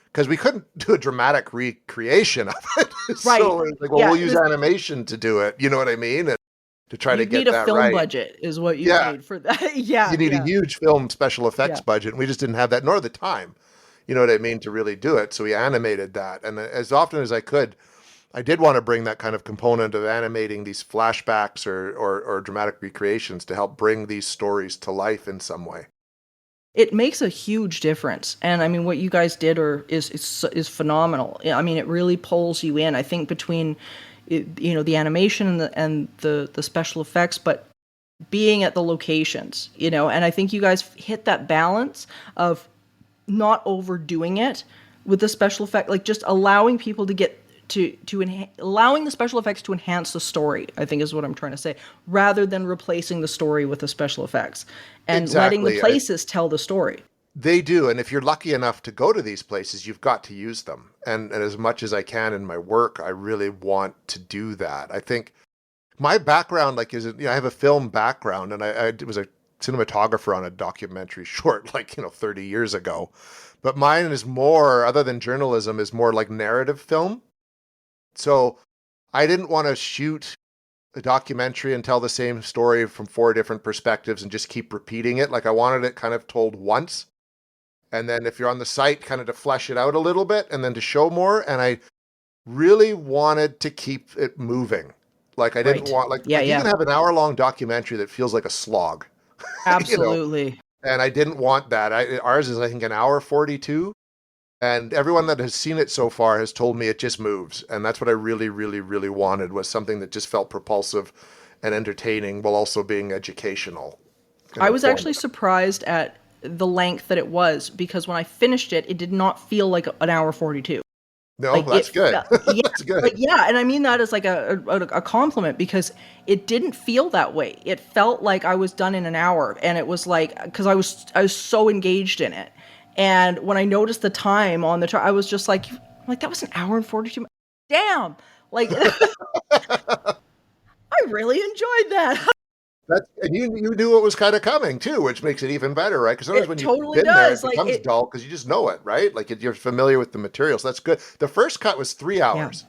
because we couldn't do a dramatic recreation of it. Right. So it was like, we'll use animation to do it. You know what I mean? And to try to get that right. You need a film budget is what you need for that. You need a huge film special effects budget. And we just didn't have that, nor the time, you know what I mean, to really do it. So we animated that. And as often as I could, I did want to bring that kind of component of animating these flashbacks or dramatic recreations to help bring these stories to life in some way. It makes a huge difference. And I mean, what you guys did is phenomenal. I mean, it really pulls you in. I think between, the animation and the special effects, but being at the locations, and I think you guys hit that balance of not overdoing it with the special effect, like just allowing people to get allowing the special effects to enhance the story, I think is what I'm trying to say, rather than replacing the story with the special effects and letting the places tell the story. They do. And if you're lucky enough to go to these places, you've got to use them. And as much as I can in my work, I really want to do that. I think my background, I have a film background, and I was a cinematographer on a documentary short, 30 years ago. But mine is more, other than journalism, is more like narrative film. So I didn't want to shoot a documentary and tell the same story from 4 different perspectives and just keep repeating it. Like, I wanted it kind of told once. And then if you're on the site, kind of to flesh it out a little bit and then to show more. And I really wanted to keep it moving. Like, I didn't want, you can have an hour-long documentary that feels like a slog. Absolutely. And I didn't want that. Ours is, I think, an hour 42. And everyone that has seen it so far has told me it just moves. And that's what I really, really, really wanted, was something that just felt propulsive and entertaining while also being educational. I was actually surprised at the length that it was, because when I finished it, it did not feel like an hour 42. No, that's good. That's good. And I mean that as like a compliment, because it didn't feel that way. It felt like I was done in an hour, and it was like, because I was so engaged in it. And when I noticed the time on the chart, I was just like, that was an hour and 42 minutes. Damn. Like, I really enjoyed that. And you knew what was kind of coming too, which makes it even better, right? Because sometimes when totally you've been there, it becomes dull because you just know it, right? Like, you're familiar with the material, so that's good. The first cut was 3 hours.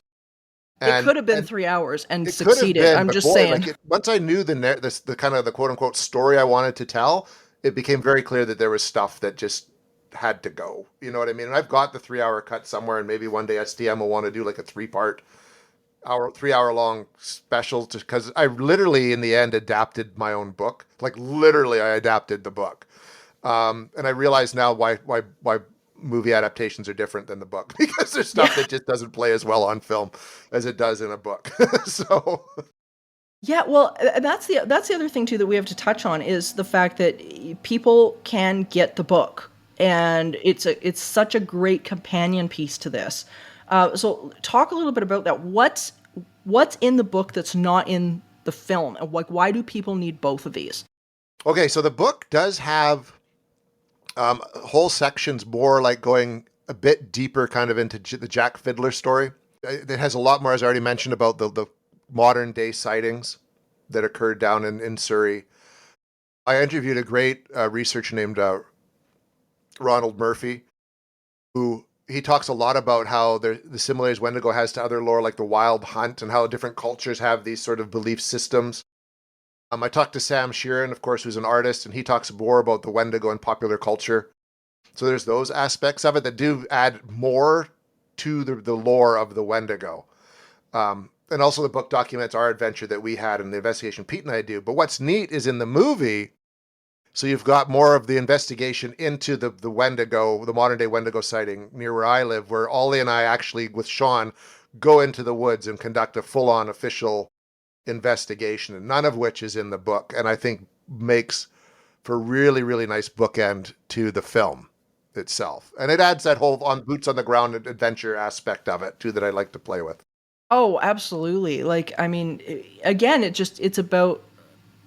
Yeah. It could have been 3 hours and succeeded. I'm just saying. Once I knew the kind of the quote unquote story I wanted to tell, it became very clear that there was stuff that just had to go. You know what I mean? And I've got the 3 hour cut somewhere, and maybe one day STM will want to do like a 3 hour long special, because I literally in the end adapted my own book. Like, literally I adapted the book. And I realize now why movie adaptations are different than the book, because there's stuff that just doesn't play as well on film as it does in a book. So yeah, well, that's the other thing too that we have to touch on, is the fact that people can get the book, and it's such a great companion piece to this. So talk a little bit about that. What's in the book that's not in the film? And why do people need both of these? Okay, so the book does have whole sections more like going a bit deeper kind of into the Jack Fiddler story. It has a lot more, as I already mentioned, about the modern day sightings that occurred down in Surrey. I interviewed a great researcher named Ronald Murphy, who he talks a lot about how the similarities Wendigo has to other lore, like the Wild Hunt, and how different cultures have these sort of belief systems. I talked to Sam Sheeran, of course, who's an artist, and he talks more about the Wendigo in popular culture. So there's those aspects of it that do add more to the lore of the Wendigo. And also the book documents our adventure that we had and the investigation Pete and I do. But what's neat is in the movie, so you've got more of the investigation into the Wendigo, the modern day Wendigo sighting near where I live, where Ollie and I actually, with Sean, go into the woods and conduct a full-on official investigation, and none of which is in the book, and I think makes for really, really nice bookend to the film itself. And it adds that whole boots on the ground adventure aspect of it too that I like to play with. Oh, absolutely. Like, I mean, again, it's about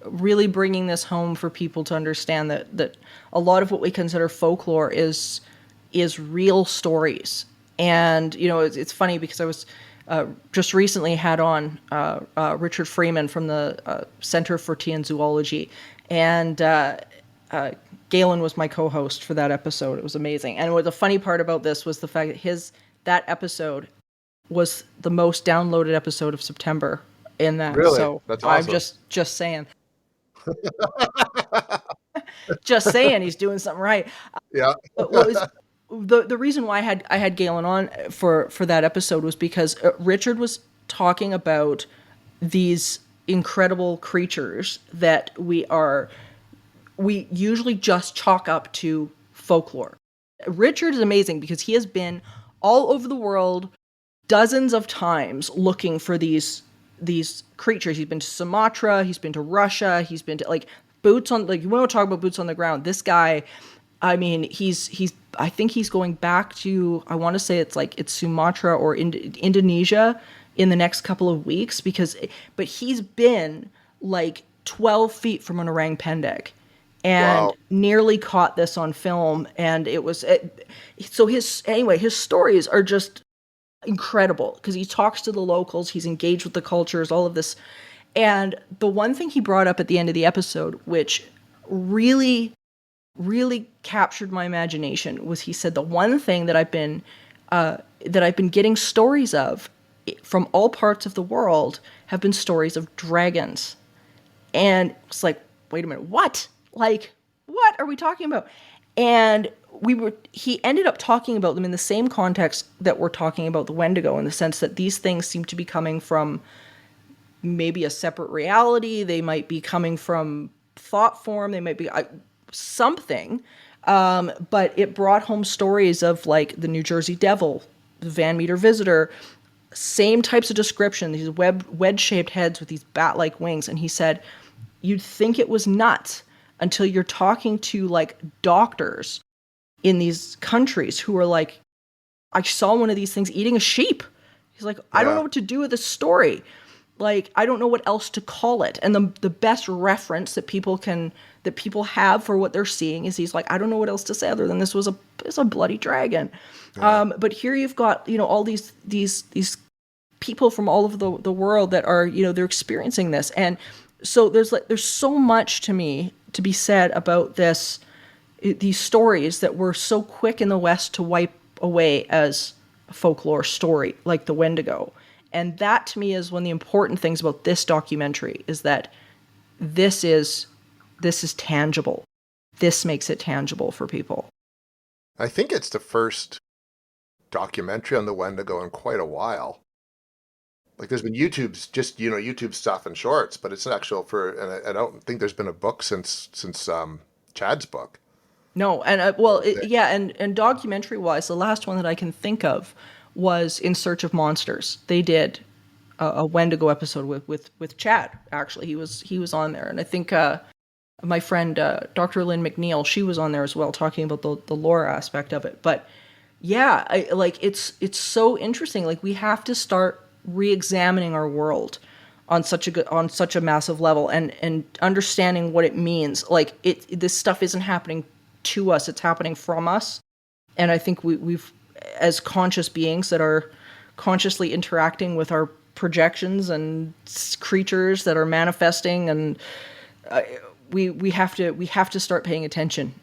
really bringing this home for people to understand that a lot of what we consider folklore is real stories. And, you know, it's funny because I was just recently had on Richard Freeman from the Center for Tea and Zoology, and Galen was my co-host for that episode. It was amazing. And what the funny part about this was the fact that that episode was the most downloaded episode of September in that. Really? So That's awesome. I'm just saying. Just saying he's doing something right. Yeah. The reason why I had Galen on for that episode was because Richard was talking about these incredible creatures that we usually just chalk up to folklore. Richard is amazing because he has been all over the world dozens of times looking for these creatures. He's been to Sumatra, he's been to Russia, he's been to you want to talk about boots on the ground. This guy, I mean, I think he's going back to, I want to say it's Sumatra or Indonesia in the next couple of weeks but he's been 12 feet from an orang pendek and nearly caught this on film. And his stories are just incredible because he talks to the locals, he's engaged with the cultures, all of this. And the one thing he brought up at the end of the episode, which really, really captured my imagination, was he said the one thing that I've been getting stories of from all parts of the world have been stories of dragons. And it's like, wait a minute, what? What are we talking about? And he ended up talking about them in the same context that we're talking about the Wendigo, in the sense that these things seem to be coming from maybe a separate reality. They might be coming from thought form. They might be something. But it brought home stories of the New Jersey Devil, the Van Meter Visitor, same types of description, these wedge-shaped heads with these bat-like wings. And he said, you'd think it was nuts until you're talking to doctors in these countries who are I saw one of these things eating a sheep. He's like, I don't know what to do with this story. I don't know what else to call it. And the best reference that people have for what they're seeing is he's like, I don't know what else to say other than this was a bloody dragon. Yeah. But here you've got, all these people from all over the world that are, they're experiencing this. And so there's so much to me to be said about these stories that were so quick in the West to wipe away as a folklore story, like the Wendigo. And that to me is one of the important things about this documentary, is that this is tangible. This makes it tangible for people. I think it's the first documentary on the Wendigo in quite a while. There's been YouTube stuff and shorts, but it's actual and I don't think there's been a book since Chad's book. No, and and documentary wise, the last one that I can think of was In Search of Monsters. They did a Wendigo episode with Chad. Actually, he was on there, and I think my friend Dr. Lynn McNeil, she was on there as well, talking about the lore aspect of it. But yeah, it's so interesting. We have to start re-examining our world on such a massive level and understanding what it means. This stuff isn't happening to us, it's happening from us. And I think we've as conscious beings that are consciously interacting with our projections and creatures that are manifesting, and we have to start paying attention,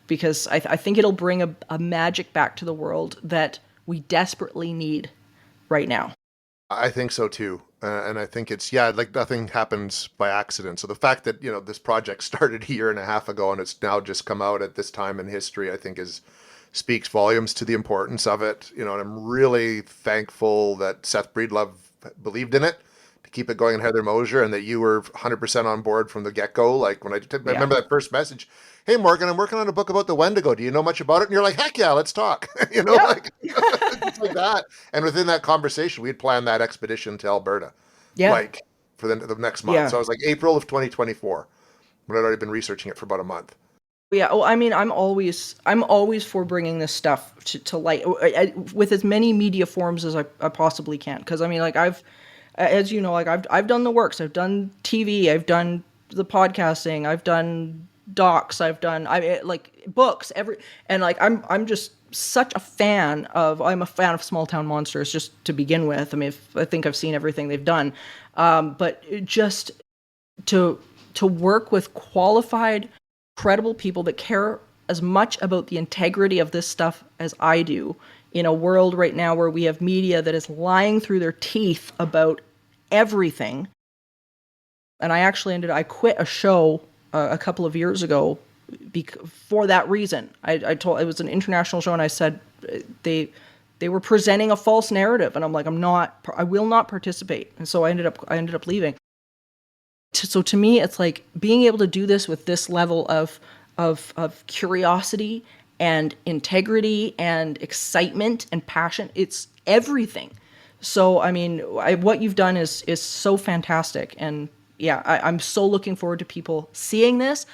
because I think it'll bring a magic back to the world that we desperately need right now. I think so too. And I think it's, like nothing happens by accident. So the fact that, this project started a year and a half ago and it's now just come out at this time in history, I think speaks volumes to the importance of it. And I'm really thankful that Seth Breedlove believed in it to keep it going, and Heather Mosier, and that you were 100% on board from the get-go. Like when I remember that first message, "Hey Morgan, I'm working on a book about the Wendigo. Do you know much about it?" And you're like, "Heck yeah, let's talk." Like it's like that. And within that conversation, we had planned that expedition to Alberta, like for the next month. So it was like April of 2024, when I'd already been researching it for about a month. Yeah, well, I mean, I'm always for bringing this stuff to light with as many media forms as I possibly can. Because I mean, like I've done the works. I've done TV. I've done the podcasting. I've done docs. I've done books. I'm just such a fan of. I'm a fan of Small Town Monsters just to begin with. I mean, I think I've seen everything they've done, but just to work with qualified, credible people that care as much about the integrity of this stuff as I do, in a world right now where we have media that is lying through their teeth about everything. And I quit a show a couple of years ago for that reason. I told, it was an international show, and I said they were presenting a false narrative, and I'm like, I will not participate. And so I ended up leaving. So to me, it's like being able to do this with this level of curiosity and integrity and excitement and passion. It's everything. So, I mean, what you've done is so fantastic. And yeah, I'm so looking forward to people seeing this.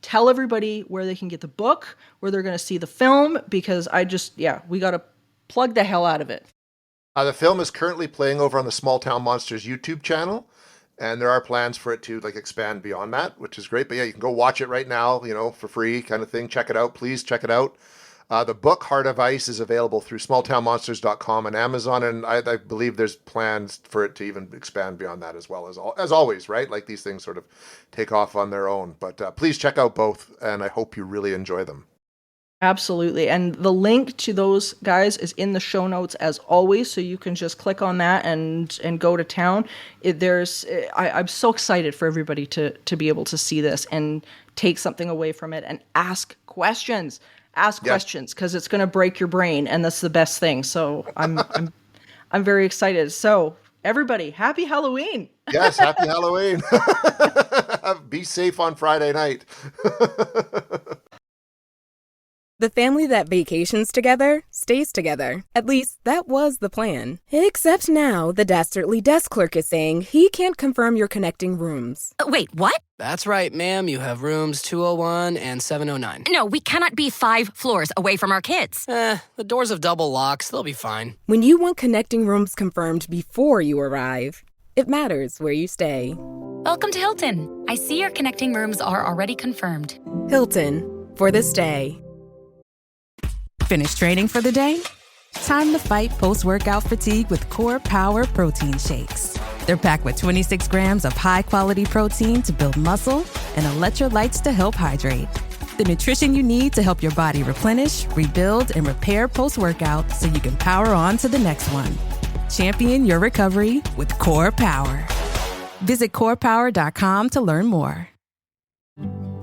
Tell everybody where they can get the book, where they're going to see the film, because we got to plug the hell out of it. The film is currently playing over on the Small Town Monsters YouTube channel. And there are plans for it to expand beyond that, which is great. But yeah, you can go watch it right now, for free kind of thing. Check it out. Please check it out. The book Heart of Ice is available through smalltownmonsters.com and Amazon. And I believe there's plans for it to even expand beyond that as well, as always, right? Like these things sort of take off on their own. But please check out both. And I hope you really enjoy them. Absolutely. And the link to those guys is in the show notes as always, so you can just click on that and go to town. I'm so excited for everybody to be able to see this and take something away from it and ask questions. Questions, because it's going to break your brain, and that's the best thing. So I'm very excited. So everybody, happy Halloween. Yes, happy Halloween. Be safe on Friday night. The family that vacations together stays together. At least, that was the plan. Except now, the Dastardly desk clerk is saying he can't confirm your connecting rooms. Wait, what? That's right, ma'am. You have rooms 201 and 709. No, we cannot be 5 floors away from our kids. The doors have double locks. They'll be fine. When you want connecting rooms confirmed before you arrive, it matters where you stay. Welcome to Hilton. I see your connecting rooms are already confirmed. Hilton, for the stay. Finished training for the day? Time to fight post-workout fatigue with Core Power Protein Shakes. They're packed with 26 grams of high-quality protein to build muscle and electrolytes to help hydrate. The nutrition you need to help your body replenish, rebuild, and repair post-workout so you can power on to the next one. Champion your recovery with Core Power. Visit corepower.com to learn more.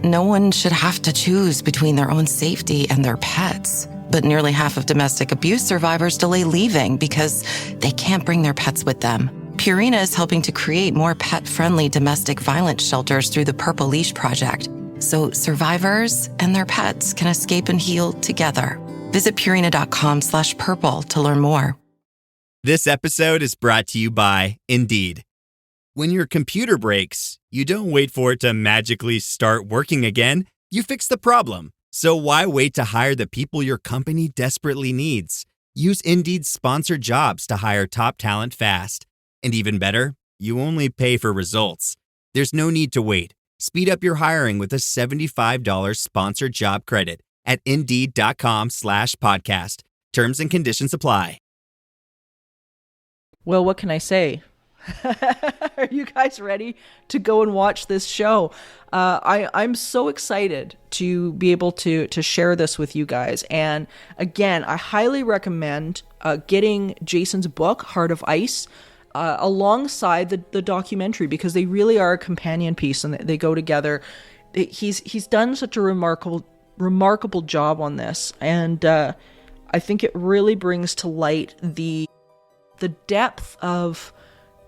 No one should have to choose between their own safety and their pets. But nearly half of domestic abuse survivors delay leaving because they can't bring their pets with them. Purina is helping to create more pet-friendly domestic violence shelters through the Purple Leash Project, so survivors and their pets can escape and heal together. Visit Purina.com/purple to learn more. This episode is brought to you by Indeed. When your computer breaks, you don't wait for it to magically start working again. You fix the problem. So why wait to hire the people your company desperately needs? Use Indeed's sponsored jobs to hire top talent fast. And even better, you only pay for results. There's no need to wait. Speed up your hiring with a $75 sponsored job credit at Indeed.com/podcast. Terms and conditions apply. Well, what can I say? Are you guys ready to go and watch this show? I'm so excited to be able to share this with you guys. And again, I highly recommend getting Jason's book, Heart of Ice, alongside the documentary, because they really are a companion piece and they go together. He's done such a remarkable job on this, and I think it really brings to light the depth of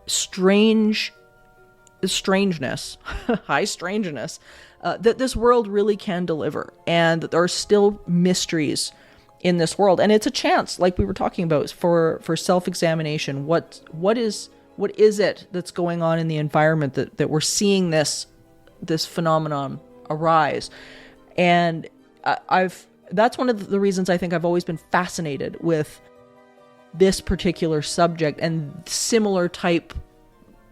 strangeness, high strangeness, that this world really can deliver, and that there are still mysteries in this world. And it's a chance, like we were talking about, for self-examination. What is it that's going on in the environment that we're seeing this phenomenon arise? And that's one of the reasons I think I've always been fascinated with this particular subject and similar type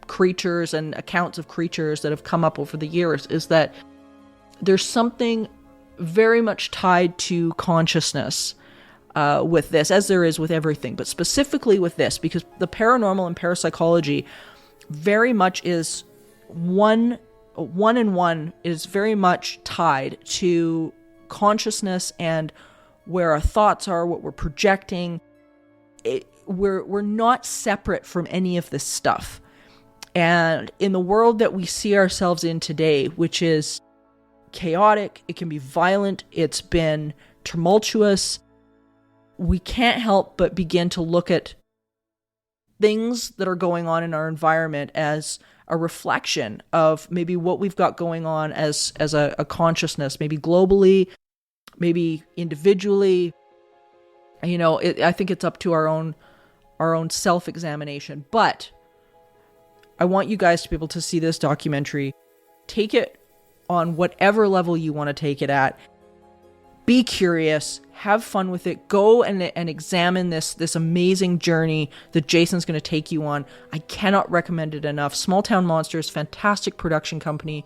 creatures and accounts of creatures that have come up over the years, is that there's something very much tied to consciousness with this, as there is with everything, but specifically with this, because the paranormal and parapsychology very much is one is very much tied to consciousness and where our thoughts are, what we're projecting. We're not separate from any of this stuff. And in the world that we see ourselves in today, which is chaotic, it can be violent, it's been tumultuous, we can't help but begin to look at things that are going on in our environment as a reflection of maybe what we've got going on as a consciousness, maybe globally, maybe individually. I think it's up to our own self-examination. But I want you guys to be able to see this documentary. Take it on whatever level you want to take it at. Be curious, have fun with it. Go and examine this amazing journey that Jason's going to take you on. I cannot recommend it enough. Small Town Monsters, fantastic production company.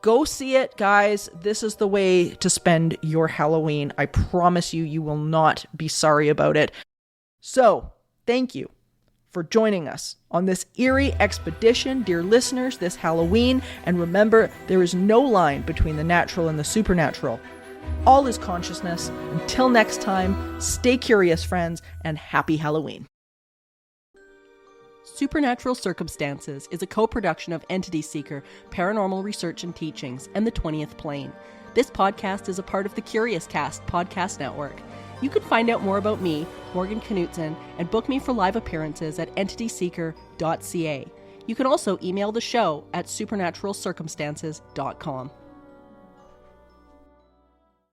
Go see it, guys. This is the way to spend your Halloween. I promise you, you will not be sorry about it. So, thank you for joining us on this eerie expedition, dear listeners, this Halloween. And remember, there is no line between the natural and the supernatural. All is consciousness. Until next time, stay curious, friends, and happy Halloween. Supernatural Circumstances is a co-production of Entity Seeker, Paranormal Research and Teachings, and The 20th Plane. This podcast is a part of the Curious Cast podcast network. You can find out more about me, Morgan Knudsen, and book me for live appearances at entityseeker.ca. You can also email the show at supernaturalcircumstances.com.